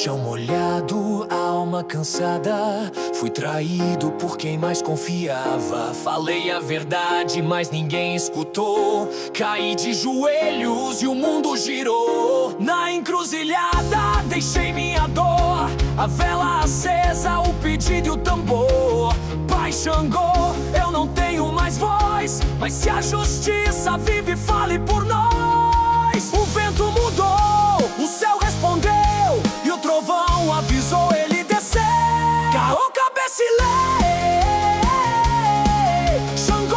Chão molhado, alma cansada. Fui traído por quem mais confiava. Falei a verdade, mas ninguém escutou. Caí de joelhos e o mundo girou. Na encruzilhada deixei minha dor, a vela acesa, o pedido e o tambor. Pai Xangô, eu não tenho mais voz, mas se a justiça vive, fale por nós. O vento mudou, o céu respondeu, e o trovão avisou, ele desceu. Caô, cabeça e lei, Xangô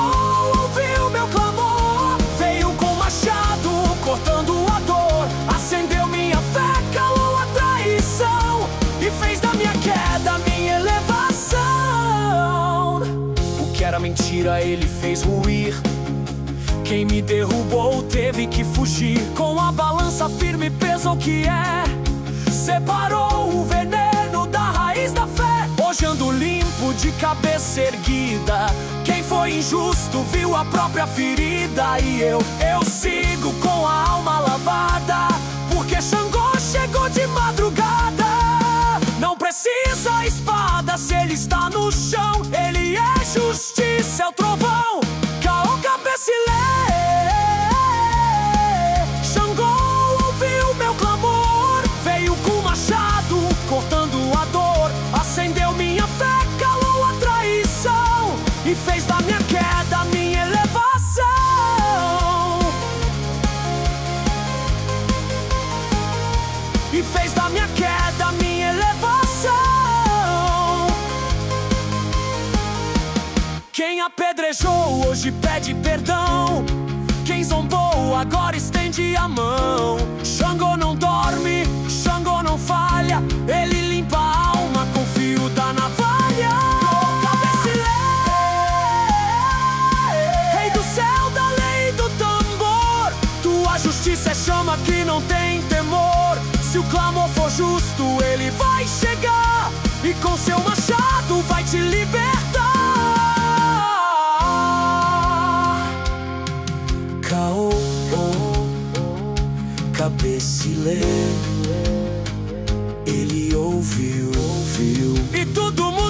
ouviu meu clamor. Veio com machado, cortando a dor. Acendeu minha fé, calou a traição, e fez da minha queda minha elevação. O que era mentira ele fez ruir. Quem me derrubou teve que fugir. Com a balança firme pesou o que é. Separou o veneno da raiz da fé. Hoje ando limpo, de cabeça erguida. Quem foi injusto viu a própria ferida. E eu sigo com a alma lavada, porque Xangô chegou de madrugada. Não precisa espada se ele está no chão. Ele é justiça, é o trovão. Caô, cabeça e lei, Xangô ouviu meu clamor. Veio com machado, cortando a dor. Acendeu minha fé, calou a traição, e fez da minha queda minha elevação. E fez da minha queda minha elevação. Quem apedrejou hoje pede perdão. Quem zombou agora estende a mão. Xangô não dorme, Xangô não falha. Ele limpa a alma com fio da navalha. Cabeça e lei, rei do céu, da lei e do tambor. Tua justiça é chama que não tem temor. Se o clamor for justo, ele vai chegar, e com seu machado vai te libertar. Caô, cabeça e lei, ele ouviu, e tudo mudou.